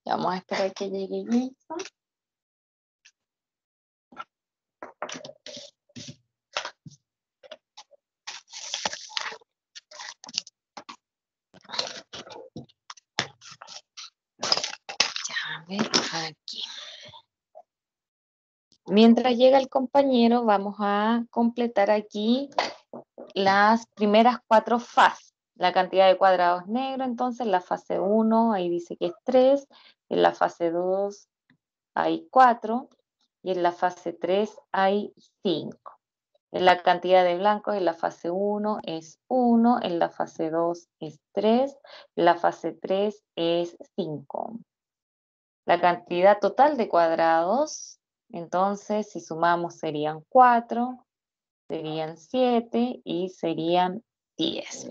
Ya vamos a esperar que llegue Jason. A ver, aquí. Mientras llega el compañero, vamos a completar aquí las primeras 4 fases. La cantidad de cuadrados negros, entonces, en la fase 1, ahí dice que es 3, en la fase 2 hay 4, y en la fase 3 hay 5. En la cantidad de blancos en la fase 1 es 1, en la fase 2 es 3, en la fase 3 es 5. La cantidad total de cuadrados, entonces, si sumamos serían 4, serían 7 y serían 10.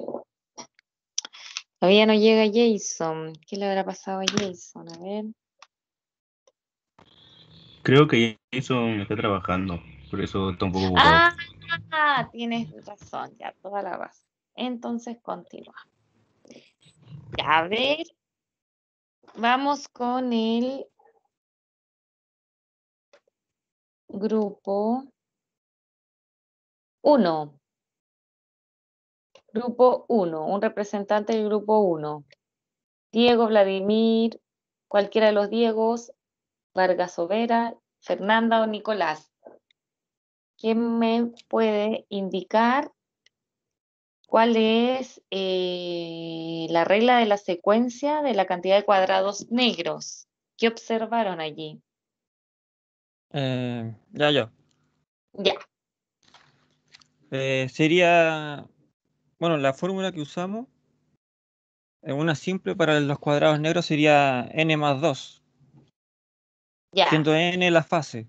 Todavía no llega Jason. ¿Qué le habrá pasado a Jason? A ver. Creo que Jason está trabajando, por eso está un poco ocupado. Tienes razón, ya, toda la razón. Entonces, continúa. Ya, a ver, vamos con el grupo 1. Grupo 1, un representante del grupo 1. Diego, Vladimir, cualquiera de los Diegos, Vargas Overa, Fernanda o Nicolás. ¿Quién me puede indicar cuál es la regla de la secuencia de la cantidad de cuadrados negros? ¿Qué observaron allí? Ya. Ya, Sería, bueno, la fórmula que usamos, una simple para los cuadrados negros sería n más 2, ya. siendo n la fase.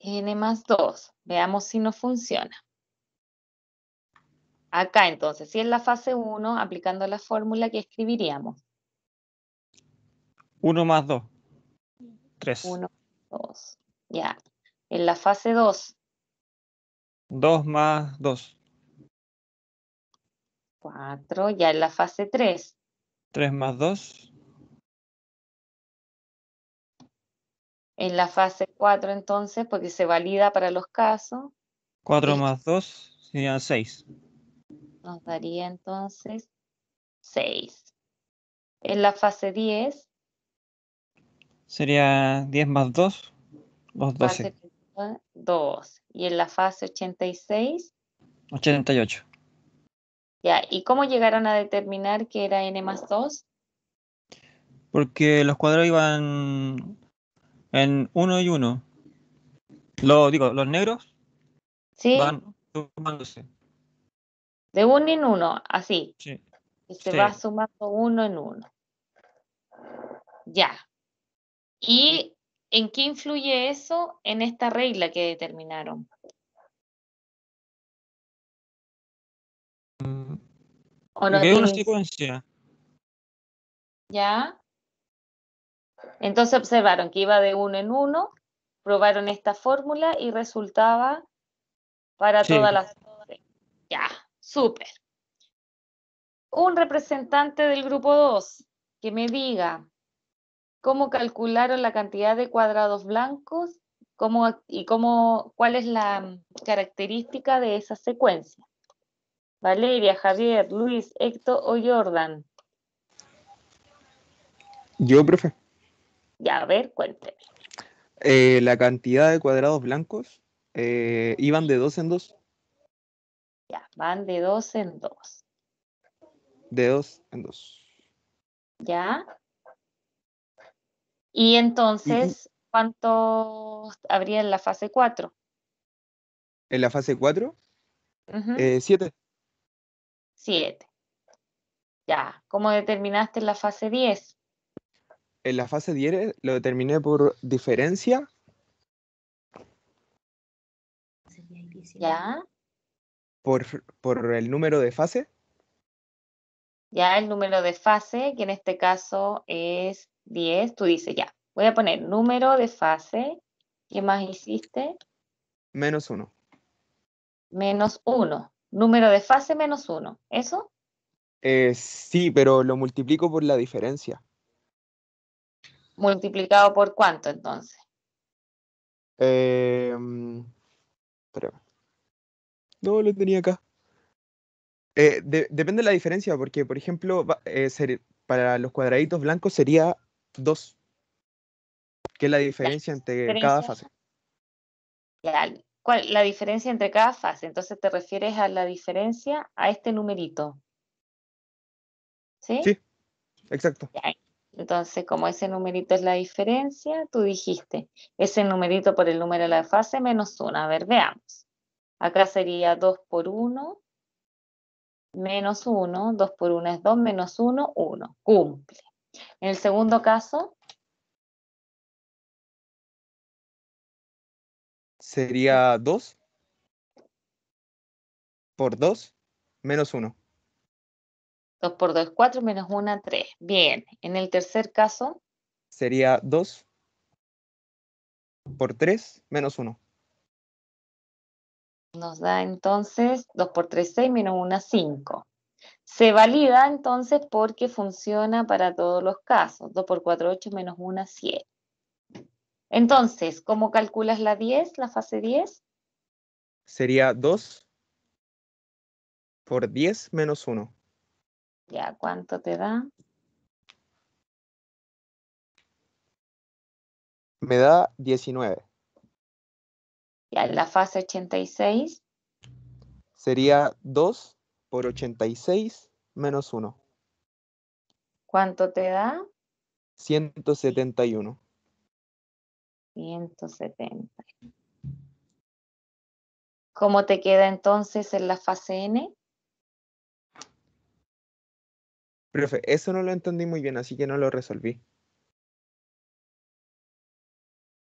N más 2. Veamos si nos funciona. Acá entonces, si es la fase 1, aplicando la fórmula que escribiríamos. 1 más 2, 3. 1, 2. Ya. En la fase 2, 2 más 2, 4. Ya en la fase 3, 3 más 2, en la fase 4 entonces, porque se valida para los casos, 4 el que más 2 serían 6. nos daría entonces 6. En la fase 10, Sería 10 más 2, 12, fase 2. Y en la fase 86, 88. ya. ¿Y cómo llegaron a determinar que era n más 2? Porque los cuadrados iban en 1 y 1. Los negros ¿Sí? van sumándose. De uno en uno, así. Sí, Y se va sí. sumando uno en uno. Ya. ¿Y en qué influye eso en esta regla que determinaron? ¿O no Que es una tienen? secuencia. ¿Ya? Entonces observaron que iba de uno en uno, probaron esta fórmula y resultaba para Sí. todas las... Ya, súper. Un representante del grupo 2 que me diga cómo calcularon la cantidad de cuadrados blancos cuál es la característica de esa secuencia. Valeria, Javier, Luis, Héctor o Jordan. Yo, profe, Ya, a ver, cuénteme. la cantidad de cuadrados blancos iban de dos en dos, Ya, van de 2 en 2. de dos en dos. ¿Ya? Y Y entonces, ¿cuántos habría en la fase 4? en la fase 4, Ujú, 7. 7. Ya. ¿Cómo determinaste en la fase 10? En la fase 10 lo determiné por diferencia, Ya. por, por el número de fase, Ya el número de fase, que en este caso es 10, tú dices ya. Voy a poner número de fase. ¿Qué más hiciste? menos uno. Menos 1. Número de fase menos 1. ¿Eso? Sí, pero lo multiplico por la diferencia. ¿Multiplicado por cuánto entonces? Espérame. No, lo tenía acá. Depende de la diferencia, porque, por ejemplo, para los cuadraditos blancos sería 2, que es la Ya, diferencia entre cada diferencia. fase. Ya, la diferencia entre cada fase? Entonces te refieres a la diferencia a este numerito. ¿Sí? Sí, exacto. Ya. Entonces, como ese numerito es la diferencia, tú dijiste, ese numerito por el número de la fase menos 1. A ver, veamos. Acá sería 2 por 1 menos 1. 2 por 1 es 2, menos 1, 1. Cumple. En el segundo caso, Sería 2 por 2 menos 1. 2 por 2 es 4, menos 1, 3. Bien. En el tercer caso, Sería 2 por 3 menos 1. nos da entonces 2 por 3, 6, menos 1, 5. Se valida entonces porque funciona para todos los casos. 2 por 4, 8, menos 1, 7. Entonces, ¿cómo calculas la 10, la fase 10? Sería 2 por 10 menos 1. Ya, ¿cuánto te da? Me da 19. Ya, la fase 86, Sería 2 por 86 menos 1. ¿cuánto te da? 171. 170. ¿Cómo te queda entonces en la fase N? Profe, eso no lo entendí muy bien, así que no lo resolví.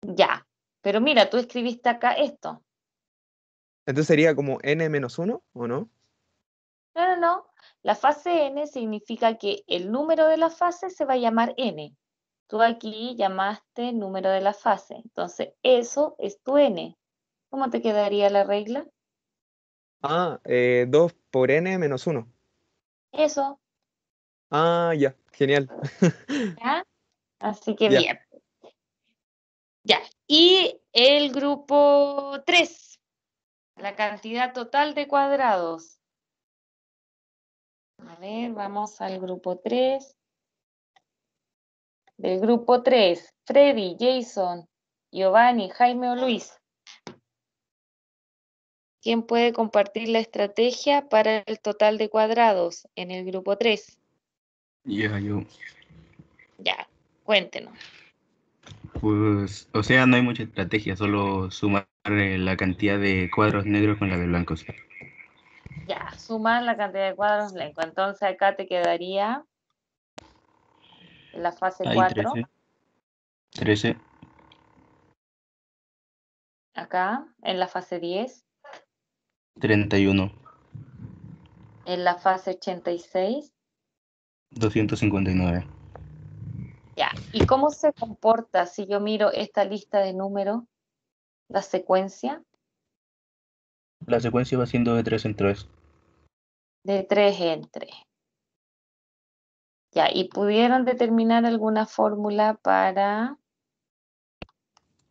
Ya, pero mira, tú escribiste acá esto. Entonces sería como n menos 1, ¿o no? No, no, no. La fase N significa que el número de la fase se va a llamar N. Tú aquí llamaste número de la fase. Entonces, eso es tu N. ¿Cómo te quedaría la regla? Ah, 2 por n menos 1. Eso, Ah, ya, genial. ¿ya? Así que Ya. bien. Ya. Y el grupo 3, la cantidad total de cuadrados. A ver, vamos al grupo 3. Del grupo 3, Freddy, Jason, Giovanni, Jaime o Luis. ¿Quién puede compartir la estrategia para el total de cuadrados en el grupo 3? Ya, yo. Ya, cuéntenos. Pues, o sea, no hay mucha estrategia, solo sumar la cantidad de cuadros negros con la de blancos. Ya, sumar la cantidad de cuadros blancos. Entonces acá te quedaría en la fase Ahí 4, 13. 13. acá en la fase 10, 31. en la fase 86. 259. Ya, ¿y cómo se comporta si yo miro esta lista de números, la secuencia? La secuencia va siendo de 3 en 3. De 3 en 3. Ya, ¿y pudieron determinar alguna fórmula para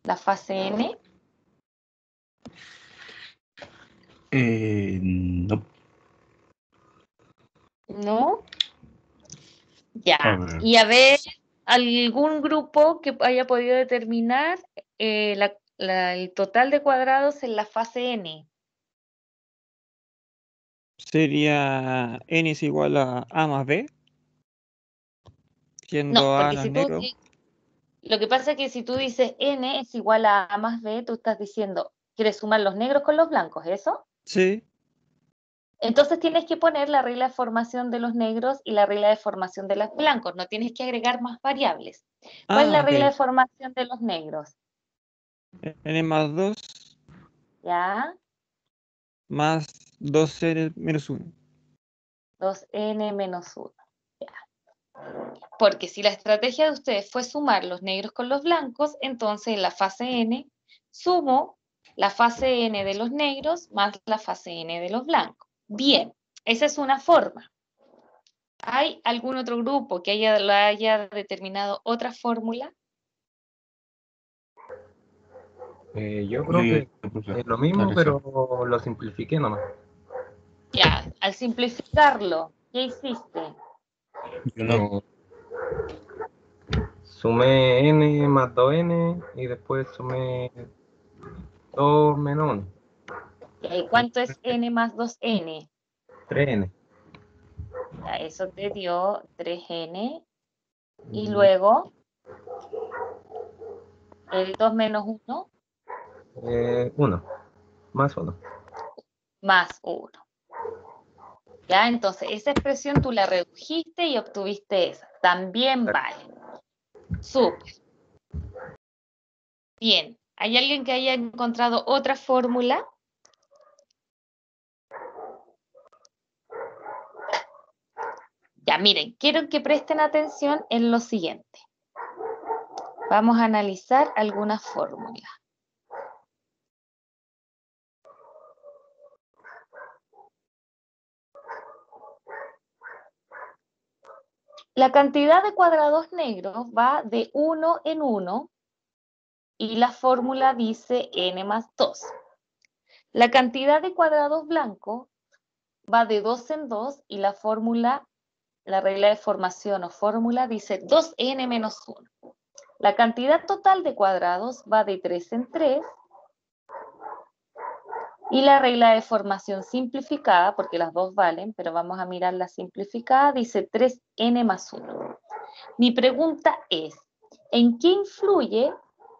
la fase N? No. ¿No? A Ya. ver. Y a ver, algún grupo que haya podido determinar el total de cuadrados en la fase N. Sería n es igual a A más B, No, siendo A porque los si tú, negros. lo que pasa es que si tú dices N es igual a A más B, tú estás diciendo, ¿quieres sumar los negros con los blancos? ¿Eso? Sí. Entonces tienes que poner la regla de formación de los negros y la regla de formación de los blancos. No tienes que agregar más variables. ¿Cuál es Ah, la regla de ok. formación de los negros? N más 2 ¿Ya? más 2n menos 1. 2N menos 1. Porque si la estrategia de ustedes fue sumar los negros con los blancos, entonces en la fase N sumo la fase N de los negros más la fase N de los blancos. Bien, esa es una forma. ¿Hay algún otro grupo que lo haya determinado otra fórmula? Yo creo que profe. es lo mismo, Claro, pero lo simplifiqué nomás. Ya, al simplificarlo, ¿qué hiciste? yo no. Eh, Sumé n más 2n y después sumé 2 menos 1. ¿Y cuánto es n más 2n? 3n. Ya, eso te dio 3n. Y luego, el 2 menos 1 1 más 1. más 1. Ya, entonces esa expresión tú la redujiste y obtuviste esa. También vale. Súper. Bien. ¿Hay alguien que haya encontrado otra fórmula? Ya, miren, quiero que presten atención en lo siguiente. Vamos a analizar algunas fórmulas. La cantidad de cuadrados negros va de 1 en 1 y la fórmula dice n más 2. La cantidad de cuadrados blancos va de 2 en 2 y la fórmula, la regla de formación o fórmula dice 2n menos 1. La cantidad total de cuadrados va de 3 en 3 y la regla de formación simplificada, porque las dos valen, pero vamos a mirar la simplificada, dice 3n más 1. Mi pregunta es, ¿en qué influye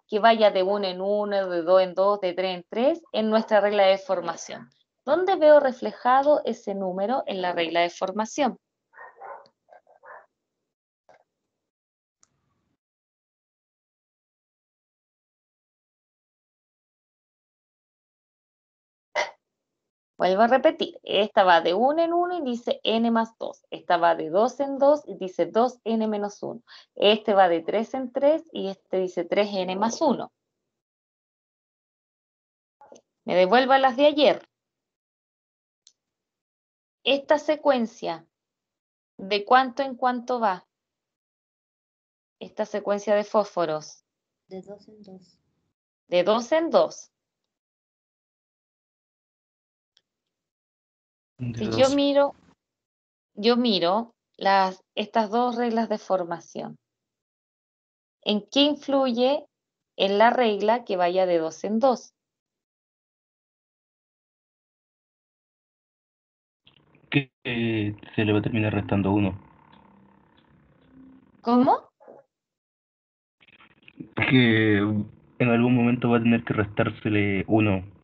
que vaya de 1 en 1, de 2 en 2, de 3 en 3 en nuestra regla de formación? ¿Dónde veo reflejado ese número en la regla de formación? Vuelvo a repetir, esta va de 1 en 1 y dice n más 2. Esta va de 2 en 2 y dice 2n menos 1. Este va de 3 en 3 y este dice 3n más 1. Me devuelvo a las de ayer. Esta secuencia, ¿de cuánto en cuánto va? Esta secuencia de fósforos. De 2 en 2. De 2 en 2. De Si dos. yo miro estas dos reglas de formación. ¿En qué influye en la regla que vaya de 2 en 2? Que se le va a terminar restando 1. ¿Cómo? Que en algún momento va a tener que restársele 1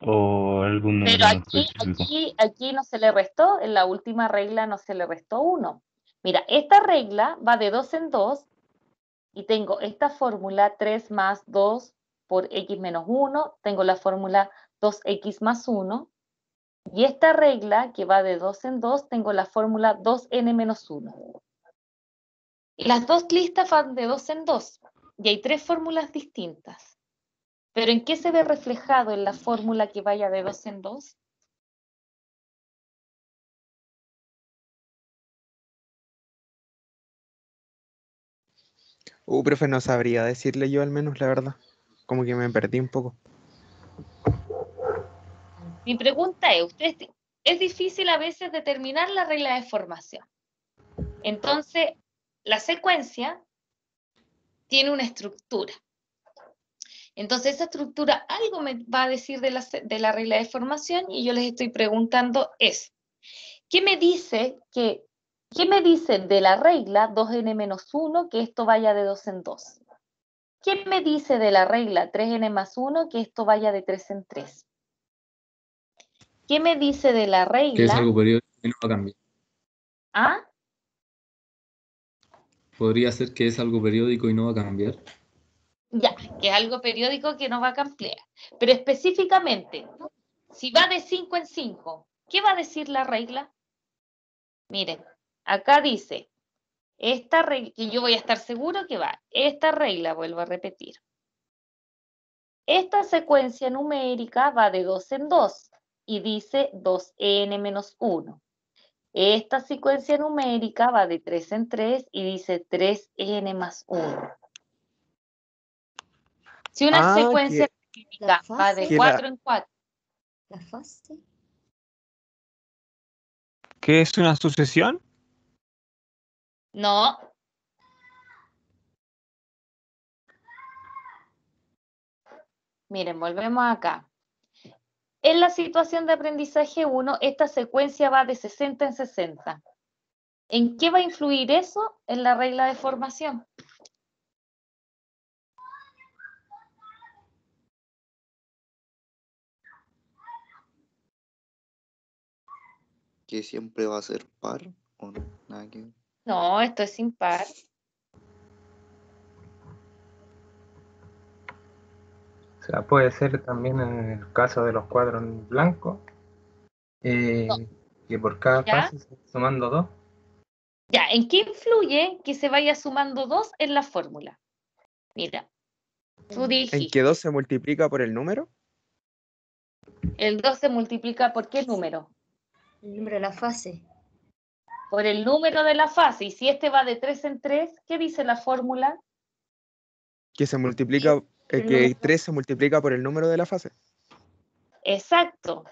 o algún Pero número en específico. aquí no se le restó, en la última regla no se le restó 1. Mira, esta regla va de 2 en 2 y tengo esta fórmula 3 más 2 por x menos 1, tengo la fórmula 2x más 1, y esta regla que va de 2 en 2, tengo la fórmula 2n menos 1. Las dos listas van de 2 en 2, y hay tres fórmulas distintas. ¿Pero en qué se ve reflejado en la fórmula que vaya de 2 en 2? Profe, no sabría decirle yo al menos la verdad. Como que me perdí un poco. Mi pregunta es, es difícil a veces determinar la regla de formación. Entonces, la secuencia tiene una estructura. Entonces, esa estructura algo me va a decir de la regla de formación y yo les estoy preguntando eso. ¿Qué me dice de la regla 2n menos 1 que esto vaya de 2 en 2? ¿Qué me dice de la regla 3n más 1 que esto vaya de 3 en 3? ¿Qué me dice de la regla? Que es algo periódico y no va a cambiar. ¿Ah? Podría ser que es algo periódico y no va a cambiar. Ya, que es algo periódico que no va a cambiar. Pero específicamente, si va de 5 en 5, ¿qué va a decir la regla? Miren, acá dice, esta regla, que yo voy a estar seguro que va, esta regla, vuelvo a repetir. Esta secuencia numérica va de 2 en 2 y dice 2n menos 1. Esta secuencia numérica va de 3 en 3 y dice 3n más 1. Si una secuencia multiplica, va de Que 4 en 4. La fase. ¿Qué es una sucesión? No. Miren, volvemos acá. En la situación de aprendizaje 1, esta secuencia va de 60 en 60. ¿En qué va a influir eso en la regla de formación? Que siempre va a ser par o no, nada que ver. No, esto es impar. O sea, puede ser también en el caso de los cuadros en blanco, que por cada ¿Ya? fase se van sumando 2. Ya, ¿en qué influye que se vaya sumando 2 en la fórmula? Mira, tú ¿En que dijiste, 2 se multiplica por el número? el 2 se multiplica por qué número? El número de la fase. Por el número de la fase. Y si este va de 3 en 3, ¿qué dice la fórmula? Que se multiplica, el que número- 3 se multiplica por el número de la fase. Exacto.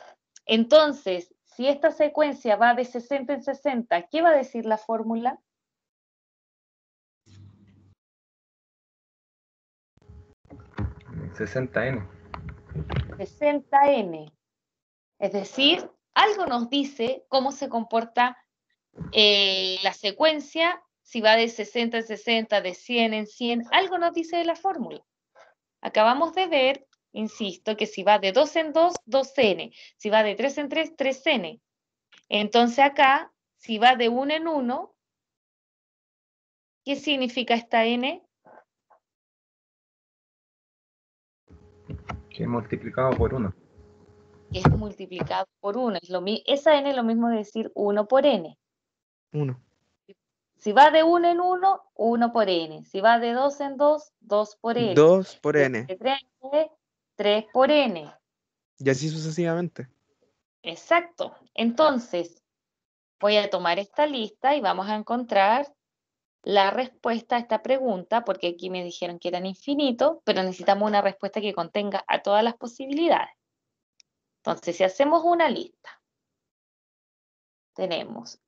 Entonces, si esta secuencia va de 60 en 60, ¿qué va a decir la fórmula? En 60n. 60n. Es decir, algo nos dice cómo se comporta la secuencia, si va de 60 en 60, de 100 en 100, algo nos dice de la fórmula. Acabamos de ver, insisto, que si va de 2 en 2, 2n. Si va de 3 en 3, 3n. Entonces acá, si va de 1 en 1, ¿qué significa esta n? Que es multiplicado por 1. Que es multiplicado por 1. Esa n es lo mismo de decir 1 por n. 1. Si va de 1 en 1, 1 por n. Si va de 2 en 2, 2 por n. 2 por Si va n. de 3 en 3, 3 por n. Y así sucesivamente. Exacto. Entonces, voy a tomar esta lista y vamos a encontrar la respuesta a esta pregunta, porque aquí me dijeron que eran infinitos, pero necesitamos una respuesta que contenga a todas las posibilidades. Entonces, si hacemos una lista, tenemos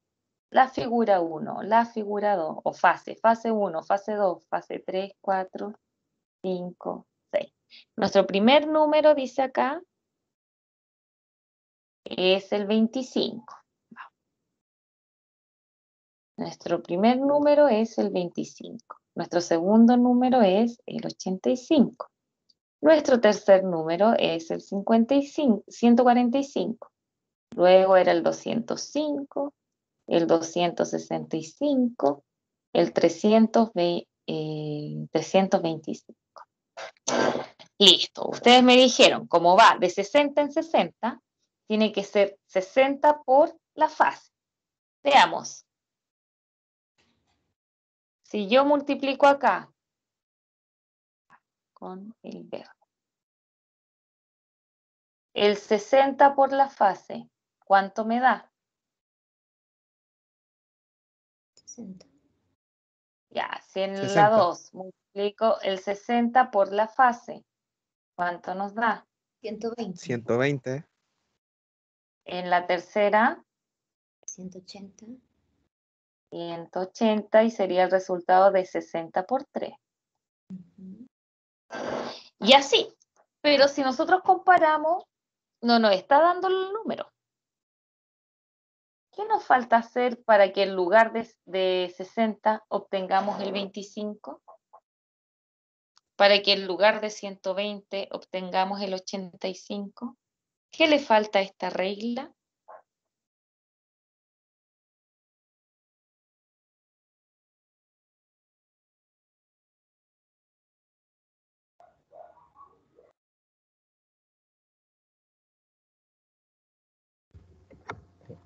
la figura 1, la figura 2, o fase 1, fase 2, fase 3, 4, 5, 6. Nuestro primer número, dice acá, es el 25. Nuestro primer número es el 25. Nuestro segundo número es el 85. Nuestro tercer número es el 145. Luego era el 205, el 265, el 325. Listo. Ustedes me dijeron, como va de 60 en 60, tiene que ser 60 por la fase. Veamos. Si yo multiplico acá con el verde, el 60 por la fase, ¿cuánto me da? 60. Ya, si en 60. la 2 multiplico el 60 por la fase, ¿cuánto nos da? 120. 120. En la tercera, 180. 180 y sería el resultado de 60 por 3. Ujú. Y así, pero si nosotros comparamos, no nos está dando el número. ¿Qué nos falta hacer para que en lugar de 60 obtengamos el 25? Para que en lugar de 120 obtengamos el 85. ¿Qué le falta a esta regla?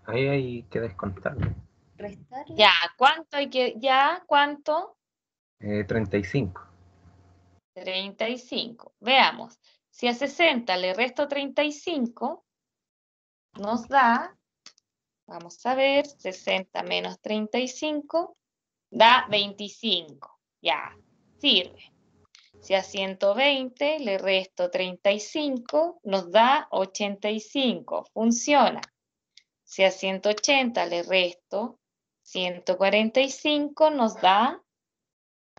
Ahí hay que descontarlo. Restarle. Ya, ¿cuánto hay que, ya, cuánto? 35. 35. Veamos. Si a 60 le resto 35, nos da, vamos a ver, 60 menos 35, da 25. Ya, sirve. Si a 120 le resto 35, nos da 85. Funciona. Si a 180 le resto 145, nos da,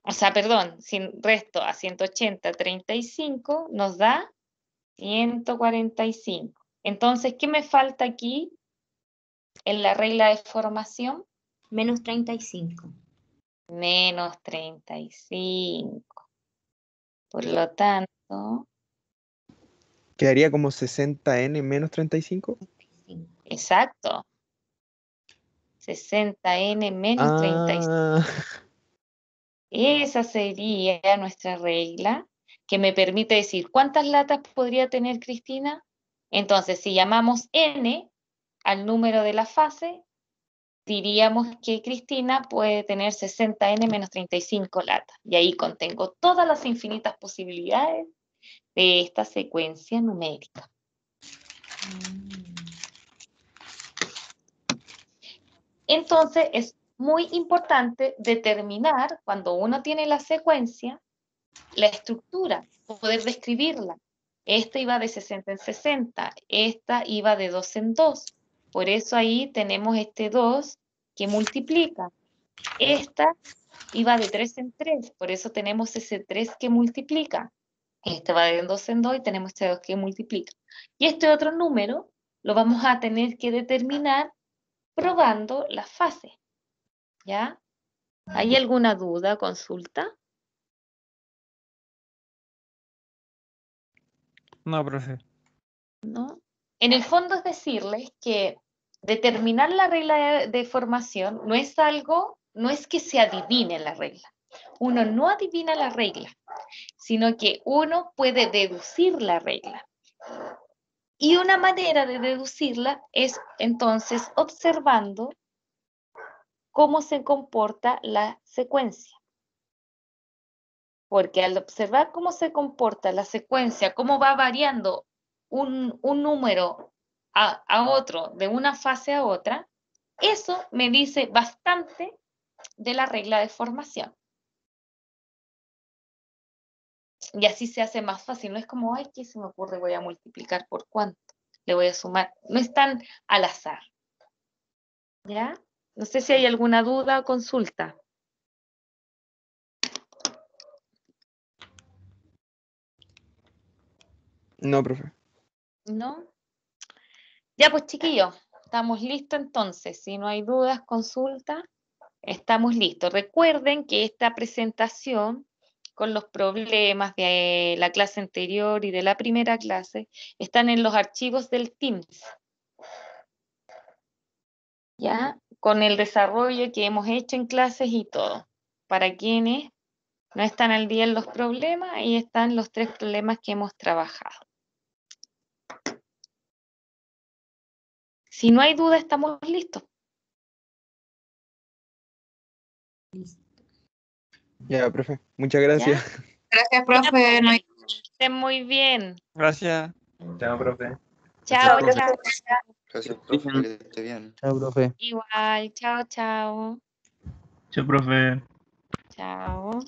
o sea, perdón, si resto a 180 35, nos da 145. Entonces, ¿qué me falta aquí en la regla de formación? Menos 35. Menos 35. Por lo tanto, Quedaría como 60n menos 35. exacto. 60n menos 35. Ah, Esa sería nuestra regla que me permite decir cuántas latas podría tener Cristina. Entonces, si llamamos n al número de la fase, diríamos que Cristina puede tener 60n menos 35 latas. Y ahí contengo todas las infinitas posibilidades de esta secuencia numérica. Entonces, es muy importante determinar, cuando uno tiene la secuencia, la estructura, poder describirla. Esta iba de 60 en 60, esta iba de 2 en 2. Por eso ahí tenemos este 2 que multiplica. Esta iba de 3 en 3, por eso tenemos ese 3 que multiplica. Este va de 2 en 2 y tenemos este 2 que multiplica. Y este otro número lo vamos a tener que determinar probando la fase. ¿Ya? ¿Hay alguna duda, consulta? No, profe. ¿No? En el fondo es decirles que determinar la regla de formación no es algo, no es que se adivine la regla. Uno no adivina la regla, sino que uno puede deducir la regla. Y una manera de deducirla es entonces observando cómo se comporta la secuencia. Porque al observar cómo se comporta la secuencia, cómo va variando un número a otro, de una fase a otra, eso me dice bastante de la regla de formación. Y así se hace más fácil. No es como, ay, ¿qué se me ocurre? Voy a multiplicar por cuánto. Le voy a sumar. No es tan al azar. ¿Ya? No sé si hay alguna duda o consulta. no, profe. ¿No? Ya, pues, chiquillos, estamos listos entonces. Si no hay dudas, consulta, estamos listos. Recuerden que esta presentación con los problemas de la clase anterior y de la primera clase están en los archivos del Teams. ¿Ya? Con el desarrollo que hemos hecho en clases y todo. Para quienes no están al día en los problemas, ahí están los 3 problemas que hemos trabajado. Si no hay duda, estamos listos. Ya, profe. Muchas gracias. Gracias, profe. No hay- Estén muy bien. Gracias. Chao, profe. Chao, profe. chao. Gracias, profe, que esté bien. Chao, profe. Igual, chao, chao. Chao, profe. Chao.